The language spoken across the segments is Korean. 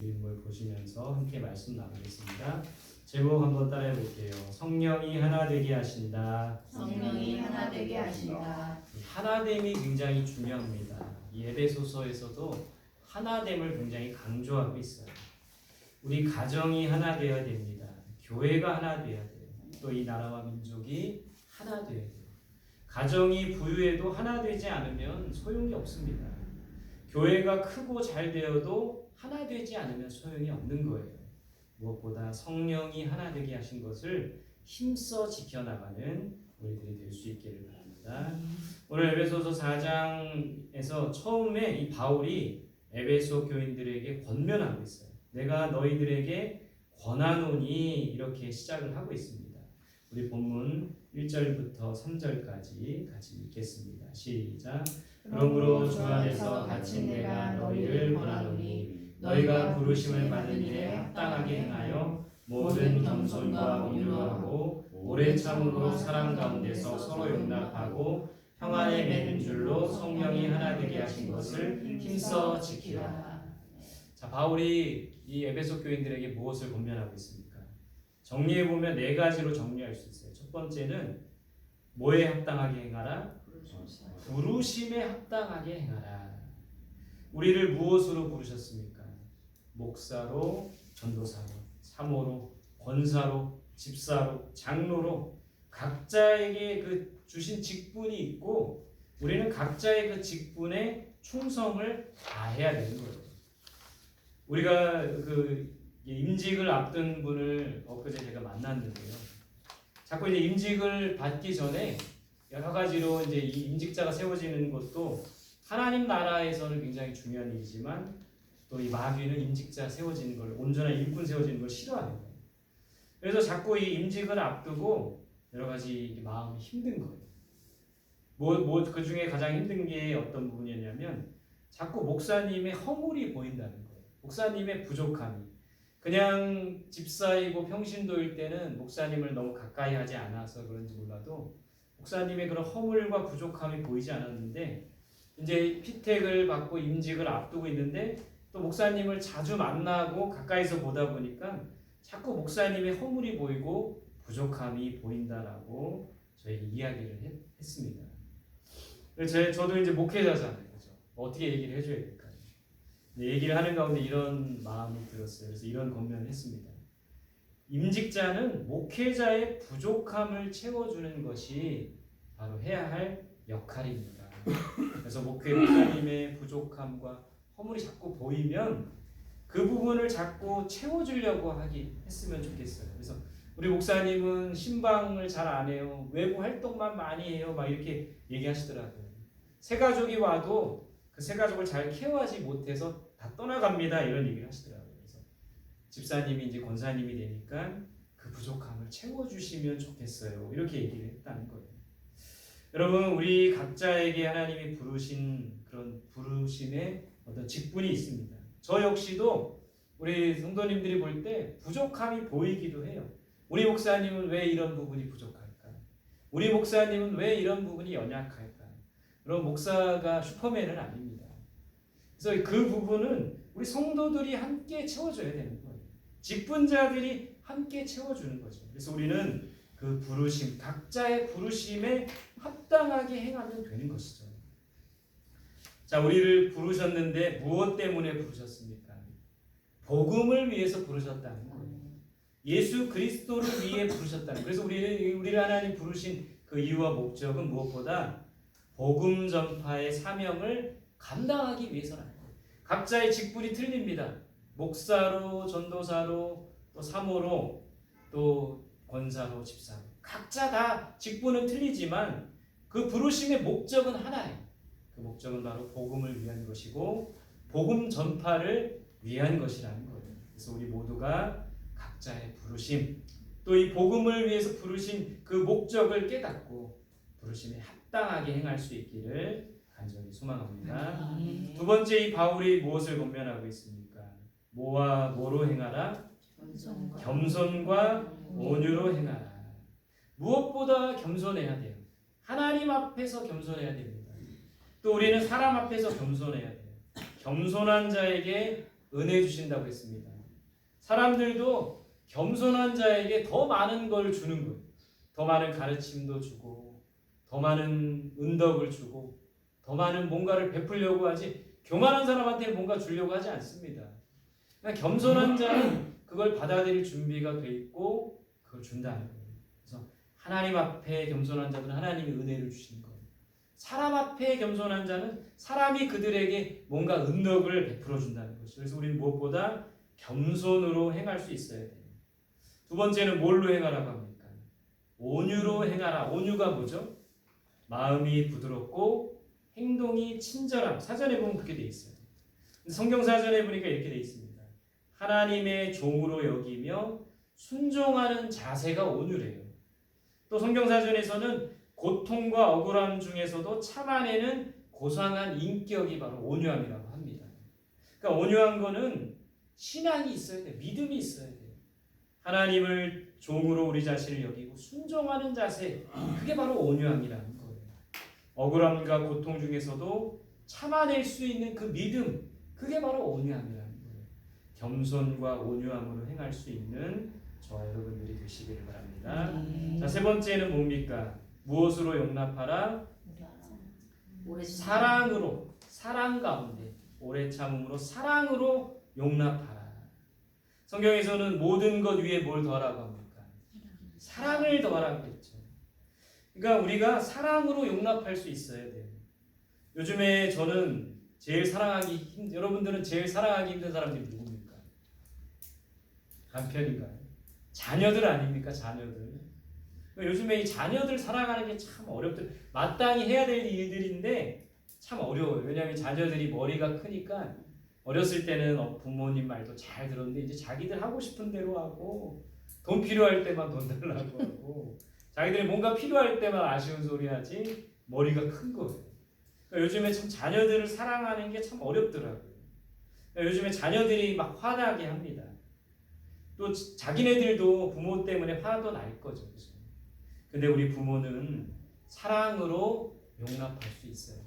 인물 보시면서 함께 말씀 나누겠습니다. 제목 한번 따라해 볼게요. 성령이 하나 되게 하신다. 성령이 하나 되게 하신다. 하나됨이 굉장히 중요합니다. 이 에베소서에서도 하나됨을 굉장히 강조하고 있어요. 우리 가정이 하나 되어야 됩니다. 교회가 하나 되어야 돼요. 또 이 나라와 민족이 하나 되어야 돼요. 가정이 부유해도 하나 되지 않으면 소용이 없습니다. 교회가 크고 잘 되어도 하나 되지 않으면 소용이 없는 거예요. 무엇보다 성령이 하나 되게 하신 것을 힘써 지켜나가는 우리들이 될 수 있기를 바랍니다. 오늘 에베소서 4장에서 처음에 이 바울이 에베소 교인들에게 권면하고 있어요. 내가 너희들에게 권하노니 이렇게 시작을 하고 있습니다. 우리 본문 1절부터 3절까지 같이 읽겠습니다. 시작. 그러므로 주 안에서 갇힌 내가 너희를 권하노니 너희가 부르심을 받은 일에 합당하게 행하여 모든 겸손과 온유하고 오래 참음으로 사랑 가운데서 서로 용납하고 평안에 맺는 줄로 성령이 하나 되게 하신 것을 힘써 지키라. 자, 바울이 이 에베소 교인들에게 무엇을 권면하고 있습니까? 정리해 보면 네 가지로 정리할 수 있어요. 첫 번째는 뭐에 합당하게 행하라? 부르심에 합당하게 행하라. 우리를 무엇으로 부르셨습니까? 목사로, 전도사로, 사모로, 권사로, 집사로, 장로로 각자에게 그 주신 직분이 있고 우리는 각자의 그 직분에 충성을 다해야 되는 거예요. 우리가 그 임직을 앞둔 분을 엊그제 제가 만났는데요. 자꾸 이제 임직을 받기 전에 여러 가지로 이제 이 임직자가 세워지는 것도 하나님 나라에서는 굉장히 중요한 일이지만 또 이 마귀는 임직자 세워지는 걸, 온전한 일꾼 세워지는 걸 싫어하는 거예요. 그래서 자꾸 이 임직을 앞두고 여러 가지 마음이 힘든 거예요. 그 중에 가장 힘든 게 어떤 부분이냐면 자꾸 목사님의 허물이 보인다는 거예요. 목사님의 부족함이. 그냥 집사이고 평신도일 때는 목사님을 너무 가까이 하지 않아서 그런지 몰라도 목사님의 그런 허물과 부족함이 보이지 않았는데 이제 피택을 받고 임직을 앞두고 있는데 또 목사님을 자주 만나고 가까이서 보다 보니까 자꾸 목사님의 허물이 보이고 부족함이 보인다라고 저에게 이야기를 했습니다. 저도 이제 목회자잖아요. 그죠? 어떻게 얘기를 해줘야 될까요? 얘기를 하는 가운데 이런 마음이 들었어요. 그래서 이런 권면을 했습니다. 임직자는 목회자의 부족함을 채워주는 것이 바로 해야 할 역할입니다. 그래서 목회자님의 부족함과 허물이 자꾸 보이면 그 부분을 자꾸 채워주려고 했으면 좋겠어요. 그래서 우리 목사님은 신방을 잘 안 해요. 외부 활동만 많이 해요. 막 이렇게 얘기하시더라고요. 새 가족이 와도 그 새 가족을 잘 케어하지 못해서 다 떠나갑니다. 이런 얘기를 하시더라고요. 그래서 집사님이 이제 권사님이 되니까 그 부족함을 채워주시면 좋겠어요. 이렇게 얘기를 했다는 거예요. 여러분, 우리 각자에게 하나님이 부르신 그런 부르심의 어떤 직분이 있습니다. 저 역시도 우리 성도님들이 볼 때 부족함이 보이기도 해요. 우리 목사님은 왜 이런 부분이 부족할까? 우리 목사님은 왜 이런 부분이 연약할까? 그런 목사가 슈퍼맨은 아닙니다. 그래서 그 부분은 우리 성도들이 함께 채워줘야 되는 거예요. 직분자들이 함께 채워주는 거죠. 그래서 우리는 그 부르심, 각자의 부르심에 합당하게 행하면 되는 것이죠. 자, 우리를 부르셨는데 무엇 때문에 부르셨습니까? 복음을 위해서 부르셨다는 거예요. 예수 그리스도를 위해 부르셨다는 거예요. 그래서 우리를 하나님 부르신 그 이유와 목적은 무엇보다 복음 전파의 사명을 감당하기 위해서라는 거예요. 각자의 직분이 틀립니다. 목사로, 전도사로, 또 사모로, 또 권사로, 집사로. 각자 다 직분은 틀리지만 그 부르심의 목적은 하나예요. 그 목적은 바로 복음을 위한 것이고 복음 전파를 위한 것이라는 거예요. 그래서 우리 모두가 각자의 부르심, 또 이 복음을 위해서 부르신 그 목적을 깨닫고 부르심에 합당하게 행할 수 있기를 간절히 소망합니다. 두 번째, 이 바울이 무엇을 권면하고 있습니까? 뭐와 뭐로 행하라? 겸손과 온유로 행하라. 무엇보다 겸손해야 돼요. 하나님 앞에서 겸손해야 됩니다. 또 우리는 사람 앞에서 겸손해야 돼요. 겸손한 자에게 은혜 주신다고 했습니다. 사람들도 겸손한 자에게 더 많은 걸 주는 거예요. 더 많은 가르침도 주고, 더 많은 은덕을 주고, 더 많은 뭔가를 베풀려고 하지, 교만한 사람한테는 뭔가 주려고 하지 않습니다. 그냥 겸손한 자는 그걸 받아들일 준비가 돼 있고 그걸 준다는 거예요. 그래서 하나님 앞에 겸손한 자들은 하나님이 은혜를 주시는 거예요. 사람 앞에 겸손한 자는 사람이 그들에게 뭔가 은덕을 베풀어 준다는 것이죠. 그래서 우리는 무엇보다 겸손으로 행할 수 있어야 돼요. 두 번째는 뭘로 행하라고 합니까? 온유로 행하라. 온유가 뭐죠? 마음이 부드럽고 행동이 친절함. 사전에 보면 그렇게 돼 있어요. 성경 사전에 보니까 이렇게 돼 있습니다. 하나님의 종으로 여기며 순종하는 자세가 온유래요. 또 성경 사전에서는 고통과 억울함 중에서도 참아내는 고상한 인격이 바로 온유함이라고 합니다. 그러니까 온유한 거는 신앙이 있어야 돼요. 믿음이 있어야 돼요. 하나님을 종으로 우리 자신을 여기고 순종하는 자세, 그게 바로 온유함이라는 거예요. 억울함과 고통 중에서도 참아낼 수 있는 그 믿음, 그게 바로 온유함이라는 거예요. 겸손과 온유함으로 행할 수 있는 저와 여러분들이 되시기를 바랍니다. 자, 세 번째는 뭡니까? 무엇으로 용납하라? 사랑으로, 사랑 가운데 오래 참음으로 사랑으로 용납하라. 성경에서는 모든 것 위에 뭘 더하라고 합니까? 사랑을 더하라고 했죠. 그러니까 우리가 사랑으로 용납할 수 있어야 돼요. 요즘에 저는 제일 여러분들은 제일 사랑하기 힘든 사람들이 누굽니까? 남편인가요? 자녀들 아닙니까? 자녀들. 요즘에 이 자녀들 사랑하는 게 참 어렵더라고요. 마땅히 해야 될 일들인데 참 어려워요. 왜냐하면 자녀들이 머리가 크니까 어렸을 때는 부모님 말도 잘 들었는데 이제 자기들 하고 싶은 대로 하고 돈 필요할 때만 돈 달라고 하고 자기들이 뭔가 필요할 때만 아쉬운 소리 하지 머리가 큰 거예요. 그러니까 요즘에 참 자녀들을 사랑하는 게 참 어렵더라고요. 그러니까 요즘에 자녀들이 막 화나게 합니다. 또 자기네들도 부모 때문에 화도 날 거죠. 그죠? 근데 우리 부모는 사랑으로 용납할 수 있어요.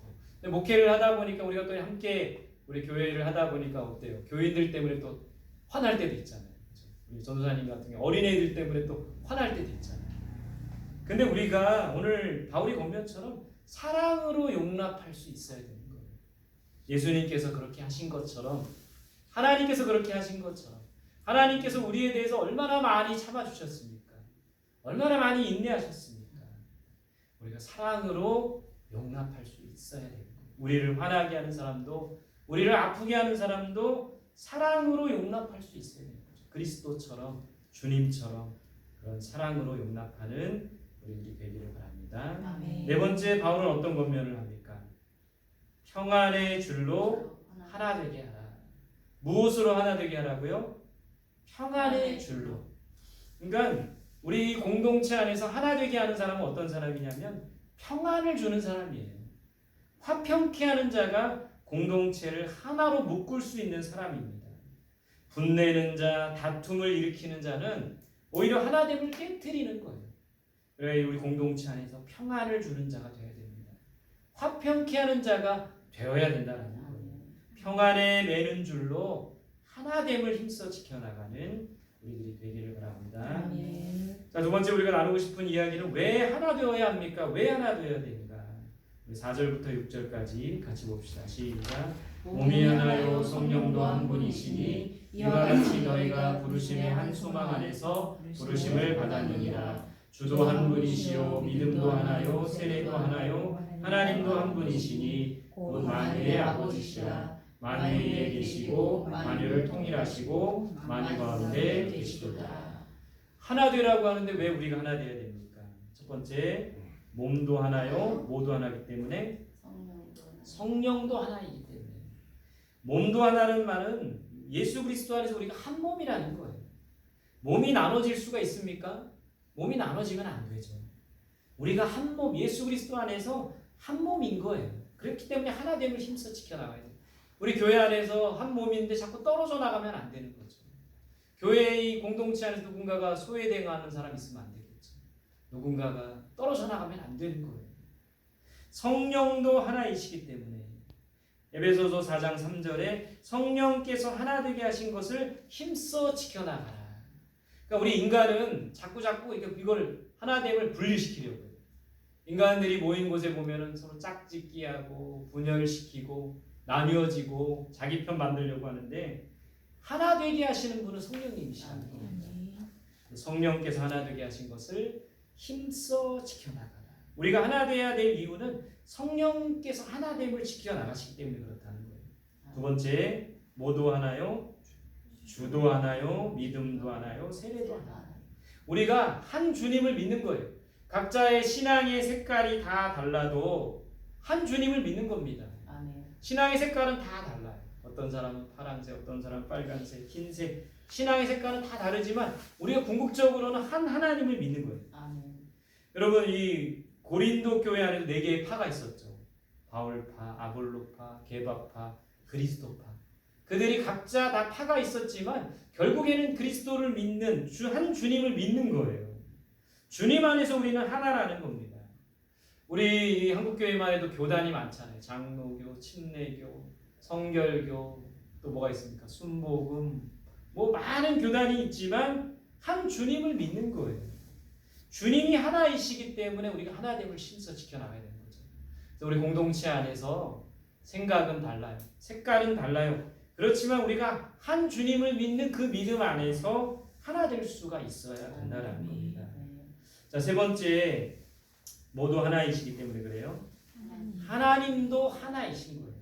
근데 목회를 하다 보니까 우리가 또 함께 우리 교회를 하다 보니까 어때요? 교인들 때문에 또 화날 때도 있잖아요. 그죠? 우리 전도사님 같은 경우 어린애들 때문에 또 화날 때도 있잖아요. 근데 우리가 오늘 바울이 권면처럼 사랑으로 용납할 수 있어야 되는 거예요. 예수님께서 그렇게 하신 것처럼 하나님께서 그렇게 하신 것처럼 하나님께서 우리에 대해서 얼마나 많이 참아주셨습니까? 얼마나 많이 인내하셨습니까? 우리가 사랑으로 용납할 수 있어야 되는 거예요. 우리를 화나게 하는 사람도 우리를 아프게 하는 사람도 사랑으로 용납할 수 있어야 되는 거죠. 그리스도처럼 주님처럼 그런 사랑으로 용납하는 우리들이 되기를 바랍니다. 아멘. 네 번째 바울은 어떤 권면을 합니까? 평안의 줄로 하나 되게 하라. 무엇으로 하나 되게 하라고요? 평안의 줄로. 그러니까 우리 공동체 안에서 하나 되게 하는 사람은 어떤 사람이냐면 평안을 주는 사람이에요. 화평케 하는 자가 공동체를 하나로 묶을 수 있는 사람입니다. 분내는 자, 다툼을 일으키는 자는 오히려 하나됨을 깨트리는 거예요. 그래야 우리 공동체 안에서 평안을 주는 자가 되어야 됩니다. 화평케 하는 자가 되어야 된다는 거예요. 평안에 매는 줄로 하나됨을 힘써 지켜나가는 우리들이 되기를 바랍니다. 자, 두 번째 우리가 나누고 싶은 이야기는 왜 하나 되어야 합니까? 왜 하나 되어야 됩니까? 4절부터 6절까지 같이 봅시다. 시작. 몸이 하나요 성령도 한 분이시니 이와 같이 너희가 부르심의 한 소망 안에서 부르심을 받았느니라. 주도 한 분이시요 믿음도 하나요 세례도 하나요 하나님도 한 분이시니 곧 만유의 아버지시라. 만유 위에 계시고 만유를 통일하시고 만유 가운데 계시도다. 하나 되라고 하는데 왜 우리가 하나 되어야 됩니까? 첫 번째, 몸도 하나요 모두 하나이기 때문에 성령도 하나이기 때문에. 몸도 하나는 말은 예수 그리스도 안에서 우리가 한 몸이라는 거예요. 몸이 나눠질 수가 있습니까? 몸이 나눠지면 안 되죠. 우리가 한 몸, 예수 그리스도 안에서 한 몸인 거예요. 그렇기 때문에 하나됨을 힘써 지켜나가야 돼요. 우리 교회 안에서 한 몸인데 자꾸 떨어져 나가면 안 되는 거죠. 교회의 공동체 안에서 누군가가 소외당하는 사람이 있으면 안 되겠죠. 누군가가 떨어져 나가면 안 되는 거예요. 성령도 하나이시기 때문에 에베소서 4장 3절에 성령께서 하나 되게 하신 것을 힘써 지켜나가라. 그러니까 우리 인간은 자꾸 이걸 하나됨을 분리시키려고 해요. 인간들이 모인 곳에 보면은 서로 짝짓기하고 분열시키고 나뉘어지고 자기 편 만들려고 하는데 하나 되게 하시는 분은 성령님이시라는 겁니다. 성령께서 하나 되게 하신 것을 힘써 지켜나가라. 우리가 하나 되어야 될 이유는 성령께서 하나됨을 지켜나가시기 때문에 그렇다는 거예요. 두 번째, 뭐도 하나요? 주도 하나요? 믿음도 하나요? 세례도 하나요? 우리가 한 주님을 믿는 거예요. 각자의 신앙의 색깔이 다 달라도 한 주님을 믿는 겁니다. 신앙의 색깔은 다 달라요. 어떤 사람은 파란색, 어떤 사람은 빨간색, 흰색. 신앙의 색깔은 다 다르지만 우리가 궁극적으로는 한 하나님을 믿는 거예요. 여러분, 이 고린도 교회 안에도 4개의 파가 있었죠. 바울파, 아볼로파, 게바파, 그리스도파. 그들이 각자 다 파가 있었지만 결국에는 그리스도를 믿는 한 주님을 믿는 거예요. 주님 안에서 우리는 하나라는 겁니다. 우리 한국교회만 해도 교단이 많잖아요. 장로교, 침례교, 성결교, 또 뭐가 있습니까? 순복음, 뭐 많은 교단이 있지만 한 주님을 믿는 거예요. 주님이 하나이시기 때문에 우리가 하나됨을 힘써 지켜나가야 되는 거죠. 그래서 우리 공동체 안에서 생각은 달라요. 색깔은 달라요. 그렇지만 우리가 한 주님을 믿는 그 믿음 안에서 하나 될 수가 있어야 된다는 겁니다. 자, 세 번째, 모두 하나이시기 때문에 그래요. 하나님도 하나이신 거예요.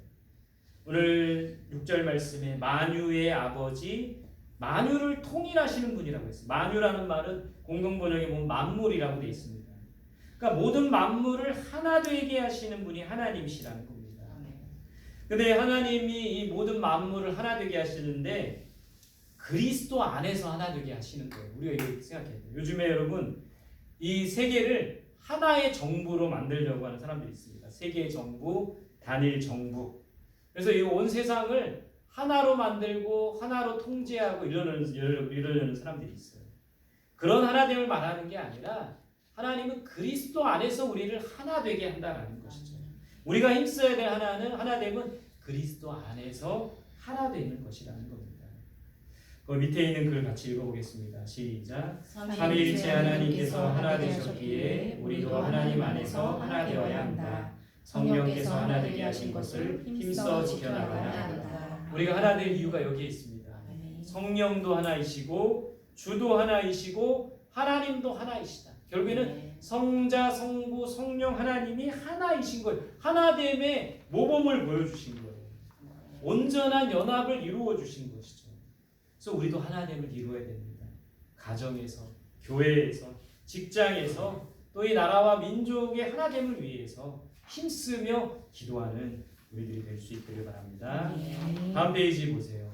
오늘 6절 말씀에 만유의 아버지, 만유를 통일하시는 분이라고 했어요. 만유라는 말은 공동번역에 보면 만물이라고 되어 있습니다. 그러니까 모든 만물을 하나 되게 하시는 분이 하나님이시라는 겁니다. 근데 하나님이 이 모든 만물을 하나 되게 하시는데 그리스도 안에서 하나 되게 하시는 거예요. 우리가 이렇게 생각해야 돼요. 요즘에 여러분 이 세계를 하나의 정부로 만들려고 하는 사람들이 있습니다. 세계 정부, 단일 정부. 그래서 이 온 세상을 하나로 만들고 하나로 통제하고 이러려는 사람들이 있어요. 그런 하나됨을 말하는 게 아니라 하나님은 그리스도 안에서 우리를 하나 되게 한다는 것이죠. 우리가 힘써야 될 하나됨은 그리스도 안에서 하나 되는 것이라는 겁니다. 그 밑에 있는 글 같이 읽어보겠습니다. 시작. 삼위일체 하나님께서 하나 되셨기에 우리도 하나님 안에서 하나 되어야 한다. 성령께서 하나 되게 하신 것을 힘써 지켜나가야 한다. 우리가 하나 될 이유가 여기에 있습니다. 성령도 하나이시고 주도 하나이시고 하나님도 하나이시다. 결국에는 성자, 성부, 성령 하나님이 하나이신 거예요. 하나됨의 모범을 보여주신 거예요. 온전한 연합을 이루어 주신 것이죠. 그래서 우리도 하나됨을 이루어야 됩니다. 가정에서, 교회에서, 직장에서 또 이 나라와 민족의 하나됨을 위해서 힘쓰며 기도하는 우리들이 될 수 있기를 바랍니다. 다음 페이지 보세요.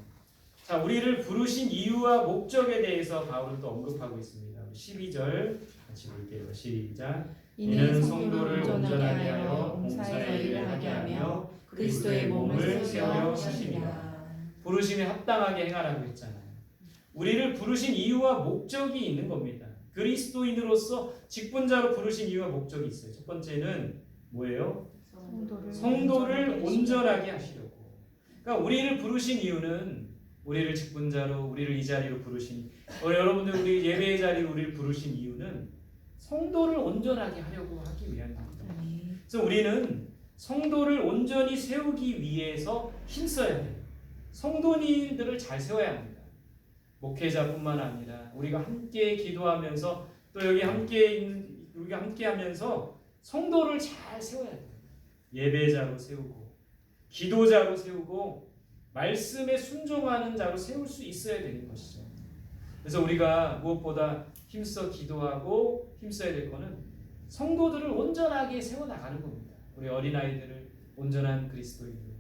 자, 우리를 부르신 이유와 목적에 대해서 바울은 또 언급하고 있습니다. 12절 같이 볼게요. 시작. 이는 성도를 온전하게 하여 봉사의 일을 하게 하며 그리스도의 몸을 세우려 하심이라. 부르심에 합당하게 행하라고 했잖아요. 우리를 부르신 이유와 목적이 있는 겁니다. 그리스도인으로서 직분자로 부르신 이유와 목적이 있어요. 첫 번째는 뭐예요? 성도를 온전하게 하시려고. 그러니까 우리를 부르신 이유는 우리를 직분자로, 우리를 이 자리로 부르신, 여러분들 우리 예배의 자리로 우리를 부르신 이유는 성도를 온전하게 하려고 하기 위함입니다. 그래서 우리는 성도를 온전히 세우기 위해서 힘써야 돼요. 성도님들을 잘 세워야 합니다. 목회자뿐만 아니라 우리가 함께 기도하면서 또 여기 우리가 함께 하면서 성도를 잘 세워야 돼요. 예배자로 세우고 기도자로 세우고 말씀에 순종하는 자로 세울 수 있어야 되는 것이죠. 그래서 우리가 무엇보다 힘써 기도하고 힘써야 될 것은 성도들을 온전하게 세워나가는 겁니다. 우리 어린아이들을 온전한 그리스도인으로,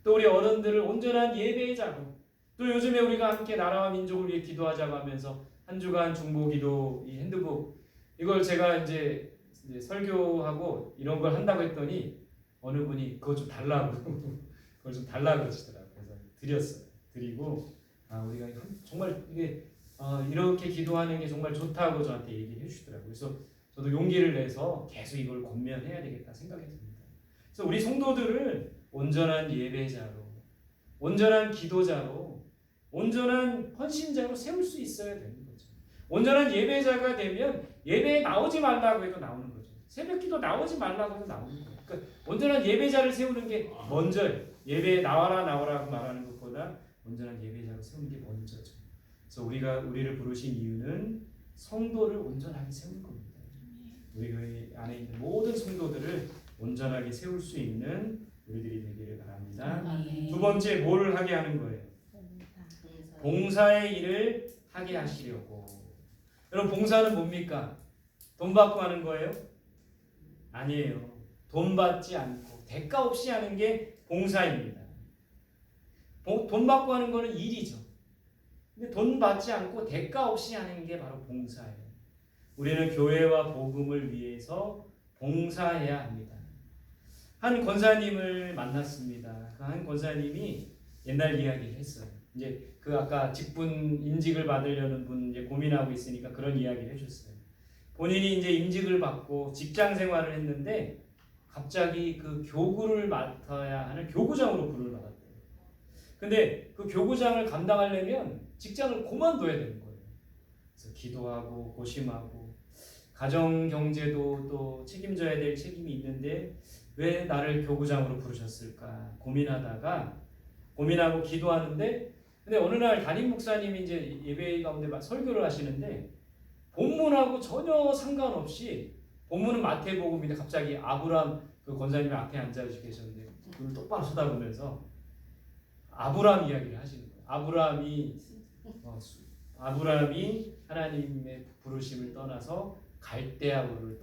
또 우리 어른들을 온전한 예배자로, 또 요즘에 우리가 함께 나라와 민족을 위해 기도하자고 하면서 한 주간 중보기도 이 핸드북 이걸 제가 이제 설교하고 이런 걸 한다고 했더니 어느 분이 그거 좀 달라고 그걸 좀 달라고 그러시더라고요. 그래서 드렸어요. 드리고 우리가 정말 이게 이렇게 기도하는 게 정말 좋다고 저한테 얘기해 주시더라고요. 그래서 저도 용기를 내서 계속 이걸 권면해야 되겠다 생각이 듭니다. 그래서 우리 성도들을 온전한 예배자로, 온전한 기도자로, 온전한 헌신자로 세울 수 있어야 되는 거죠. 온전한 예배자가 되면 예배에 나오지 말라고 해도 나오는 거죠. 새벽기도 나오지 말라고 해도 나오는 거예요. 그러니까 온전한 예배자를 세우는 게 먼저예요. 예배에 나와라고 말하는 것보다 온전한 예배자로 세우는 게 먼저죠. 그래서 우리를 부르신 이유는 성도를 온전하게 세우는 겁니다. 우리 교회 안에 있는 모든 성도들을 온전하게 세울 수 있는 우리들이 되기를 바랍니다. 두 번째, 뭘 하게 하는 거예요? 봉사의 일을 하게 하시려고. 여러분, 봉사는 뭡니까? 돈 받고 하는 거예요? 아니에요. 돈 받지 않고 대가 없이 하는 게 봉사입니다. 돈 받고 하는 거는 일이죠. 근데 돈 받지 않고 대가 없이 하는 게 바로 봉사예요. 우리는 교회와 복음을 위해서 봉사해야 합니다. 한 권사님을 만났습니다. 그 한 권사님이 옛날 이야기를 했어요. 이제 그 아까 직분 임직을 받으려는 분 이제 고민하고 있으니까 그런 이야기를 해줬어요. 본인이 이제 임직을 받고 직장 생활을 했는데 갑자기 그 교구를 맡아야 하는 교구장으로 부름을 받았대요. 근데 그 교구장을 감당하려면 직장을 그만둬야 되는 거예요. 그래서 기도하고 고심하고 가정 경제도 또 책임져야 될 책임이 있는데 왜 나를 교구장으로 부르셨을까 고민하고 기도하는데, 근데 어느 날 담임 목사님이 이제 예배 가운데 설교를 하시는데 본문하고 전혀 상관없이, 본문은 마태복음인데 갑자기 아브람 그 권사님이 앞에 앉아 계셨는데 눈을 똑바로 쳐다보면서 아브람 이야기를 하시는 거예요. 아브람이 하나님의 부르심을 떠나서 갈대아 우르를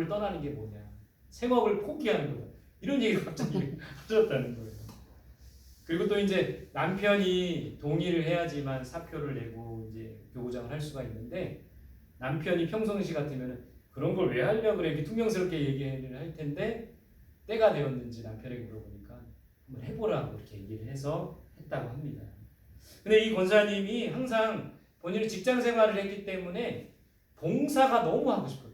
떠나는 게 뭐냐? 생업을 포기하는 거다. 이런 얘기가 갑자기 하셨다는 거예요. 그리고 또 이제 남편이 동의를 해야지만 사표를 내고 이제 교구장을 할 수가 있는데, 남편이 평상시 같으면 그런 걸 왜 하려고 그래? 이렇게 퉁명스럽게 얘기를 할 텐데, 때가 되었는지 남편에게 물어보니까 한번 해보라고 이렇게 얘기를 해서 했다고 합니다. 근데 이 권사님이 항상 본인이 직장 생활을 했기 때문에 봉사가 너무 하고 싶었대요.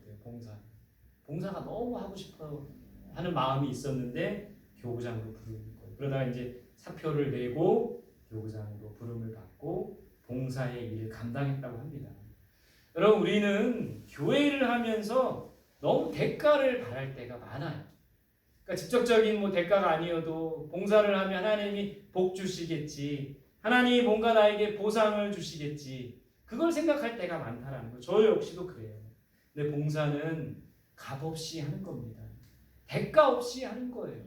봉사가 너무 하고 싶어 하는 마음이 있었는데 교구장으로 부르는 거예요. 그러다가 이제 사표를 내고 교구장으로 부름을 받고 봉사의 일을 감당했다고 합니다. 여러분, 우리는 교회를 하면서 너무 대가를 바랄 때가 많아요. 그러니까 직접적인 뭐 대가가 아니어도 봉사를 하면 하나님이 복 주시겠지, 하나님이 뭔가 나에게 보상을 주시겠지, 그걸 생각할 때가 많다라는 거예요. 저 역시도 그래요. 근데 봉사는 값없이 하는 겁니다. 대가 없이 하는 거예요.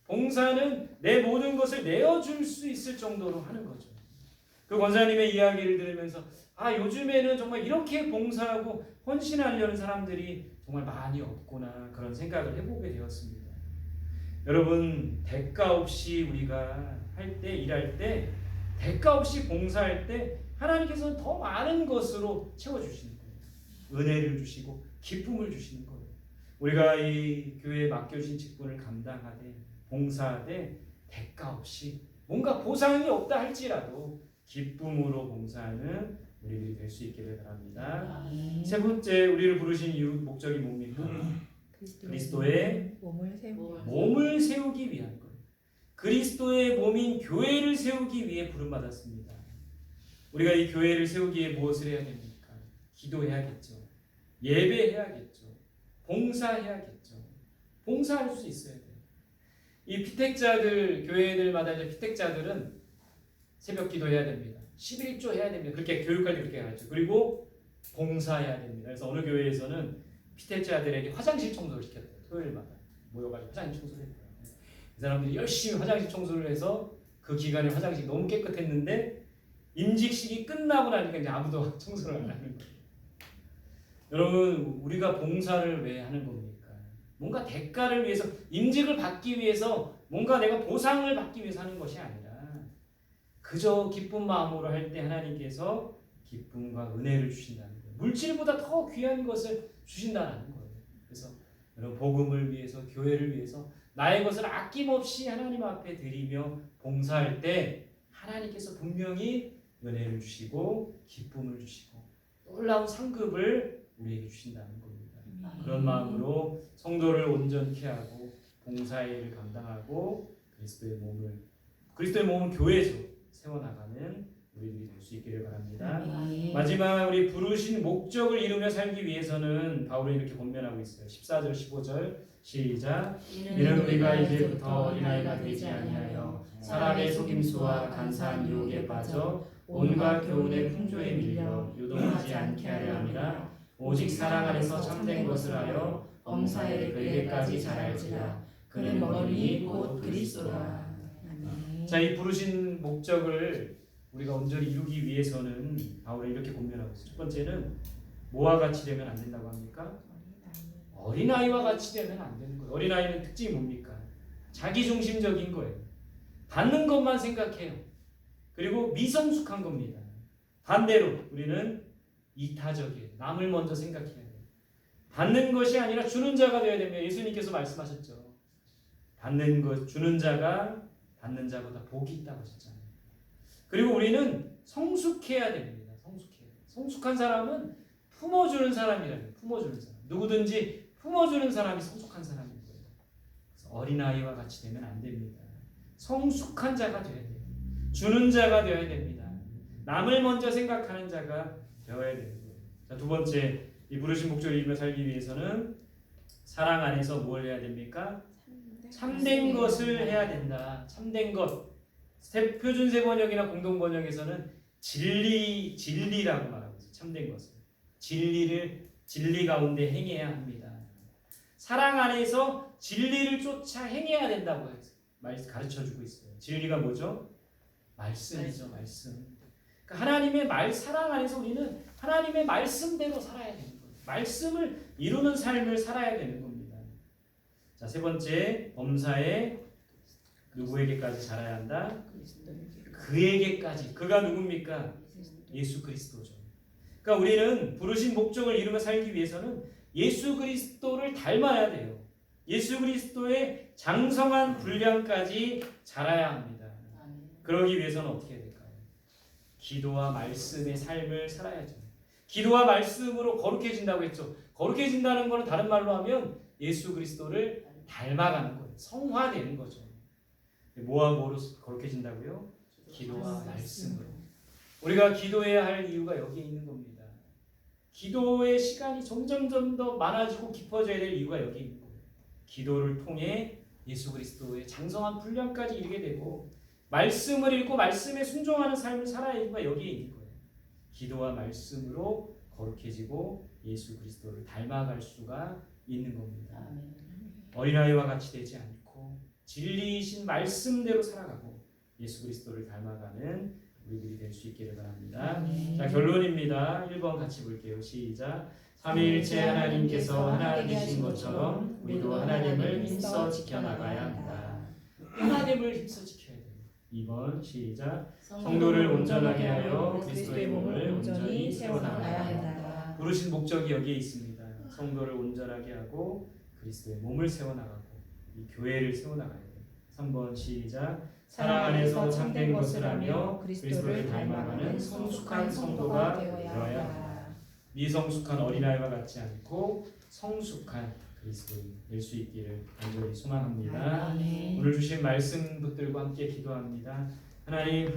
봉사는 내 모든 것을 내어줄 수 있을 정도로 하는 거죠. 그 권사님의 이야기를 들으면서 요즘에는 정말 이렇게 봉사하고 헌신하려는 사람들이 정말 많이 없구나, 그런 생각을 해보게 되었습니다. 여러분, 대가 없이 우리가 일할 때 대가 없이 봉사할 때 하나님께서는 더 많은 것으로 채워주시는 거예요. 은혜를 주시고 기쁨을 주시는 거예요. 우리가 이 교회에 맡겨진 직분을 감당하되 봉사하되 대가 없이 뭔가 보상이 없다 할지라도 기쁨으로 봉사하는 우리들이 될 수 있기를 바랍니다. 세 번째, 우리를 부르신 이유, 목적이 뭡니까? 그리스도의 몸을 세우기 위한 것. 그리스도의 몸인 교회를 세우기 위해 부름받았습니다. 우리가 이 교회를 세우기 위해 무엇을 해야 됩니까? 기도해야겠죠. 예배해야겠죠. 봉사해야겠죠. 봉사할 수 있어야 돼요. 이 피택자들, 교회들마다 이제 피택자들은 새벽 기도해야 됩니다. 11조 해야 됩니다. 그렇게 교육까지 그렇게 가르쳐. 그리고 봉사해야 됩니다. 그래서 어느 교회에서는 피택자들에게 화장실 청소를 시켰대요. 토요일마다 모여가지고 화장실 청소를 했대요. 이 사람들이 열심히 화장실 청소를 해서 그 기간에 화장실이 너무 깨끗했는데 임직식이 끝나고 나니까 이제 아무도 청소를 안 하는 거예요. 여러분, 우리가 봉사를 왜 하는 겁니까? 뭔가 대가를 위해서, 임직을 받기 위해서, 뭔가 내가 보상을 받기 위해서 하는 것이 아니라 그저 기쁜 마음으로 할 때 하나님께서 기쁨과 은혜를 주신다는 거예요. 물질보다 더 귀한 것을 주신다는 거예요. 그래서 여러분, 복음을 위해서, 교회를 위해서 나의 것을 아낌없이 하나님 앞에 드리며 봉사할 때 하나님께서 분명히 은혜를 주시고 기쁨을 주시고 놀라운 상급을 우리에게 주신다는 겁니다. 그런 마음으로 성도를 온전케 하고 봉사의 일을 감당하고 그리스도의 몸은 교회죠. 세워나가는 우리들이 될 수 있기를 바랍니다. 아멘. 마지막 우리 부르신 목적을 이루며 살기 위해서는 바울은 이렇게 권면하고 있어요. 14절 15절 시작. 이는 우리가 이제부터 어린아이가 되지 아니하여 사람의 속임수와 간사한 유혹에 빠져 온갖 교훈의 풍조에 밀려 요동하지 않게 하려 함이라. 오직 사랑 안에서 참된 것을 하여 범사에 그에게까지 자랄지라. 그는 머리니 곧 그리스도라. 아멘. 자, 이 부르신 목적을 우리가 온전히 이루기 위해서는 바울은 이렇게 권면하고 있어요. 첫 번째는 뭐와 같이 되면 안 된다고 합니까? 어린아이와 같이 되면 안 되는 거예요. 어린아이는 특징이 뭡니까? 자기중심적인 거예요. 받는 것만 생각해요. 그리고 미성숙한 겁니다. 반대로 우리는 이타적이에요. 남을 먼저 생각해야 돼요. 받는 것이 아니라 주는 자가 되어야 됩니다. 예수님께서 말씀하셨죠. 받는 것, 주는 자가 받는 자보다 복이 있다고 하셨잖아요. 그리고 우리는 성숙해야 됩니다. 성숙한 사람은 품어주는 사람이라는 품어주는 사람. 누구든지 품어주는 사람이 성숙한 사람인 거예요. 그래서 어린아이와 같이 되면 안 됩니다. 성숙한 자가 되어야 돼요. 주는 자가 되어야 됩니다. 남을 먼저 생각하는 자가 되어야 되는 거예요. 자, 두 번째, 이 부르신 목적을 이루며 살기 위해서는 사랑 안에서 뭘 해야 됩니까? 참된 것을 해야 된다. 참된 것. 표준세 번역이나 공동 번역에서는 진리라고 말하고 있어요. 참된 것을. 진리 가운데 행해야 합니다. 사랑 안에서 진리를 쫓아 행해야 된다고 가르쳐 주고 있어요. 진리가 뭐죠? 말씀이죠. 말씀. 그러니까 하나님의 사랑 안에서 우리는 하나님의 말씀대로 살아야 되는 거예요. 말씀을 이루는 삶을 살아야 되는 겁니다. 자, 세 번째, 범사에 누구에게까지 자라야 한다? 그에게까지. 그가 누굽니까? 예수 그리스도죠. 그러니까 우리는 부르신 목적을 이루며 살기 위해서는 예수 그리스도를 닮아야 돼요. 예수 그리스도의 장성한 분량까지 자라야 합니다. 그러기 위해서는 어떻게 해야 될까요? 기도와 말씀의 삶을 살아야죠. 기도와 말씀으로 거룩해진다고 했죠. 거룩해진다는 것은 다른 말로 하면 예수 그리스도를 닮아가는 거예요. 성화되는 거죠. 뭐와 뭐로 거룩해진다고요? 기도와 말씀으로. 우리가 기도해야 할 이유가 여기에 있는 겁니다. 기도의 시간이 점점 더 많아지고 깊어져야 될 이유가 여기에 있는 거예요. 기도를 통해 예수 그리스도의 장성한 분량까지 이르게 되고 말씀을 읽고 말씀에 순종하는 삶을 살아야 할 이유가 여기에 있는 거예요. 기도와 말씀으로 거룩해지고 예수 그리스도를 닮아갈 수가 있는 겁니다. 어린아이와 같이 되지 않고 진리이신 말씀대로 살아가고 예수 그리스도를 닮아가는 우리들이 될 수 있기를 바랍니다. 자, 결론입니다. 1번 같이 볼게요. 시작. 삼위일체 하나님께서 하나 되신 것처럼 우리도 하나님을 힘써 지켜나가야 한다. 하나님을 힘써 지켜야 돼요. 2번 시작. 성도를 온전하게 하여 그리스도의 몸을 온전히 세워나가야 한다. 부르신 목적이 여기에 있습니다. 성도를 온전하게 하고 그리스도의 몸을 세워나가고 이 교회를 세워나가야 돼요. 3번 시작. 사랑 안에서 참된 것을 하며 그리스도를 닮아가는 성숙한 성도가 되어야 한다. 미성숙한 어린아이와 같지 않고 성숙한 그리스도인 될 수 있기를 간절히 소망합니다. 오늘 주신 말씀 붙들과 함께 기도합니다. 하나님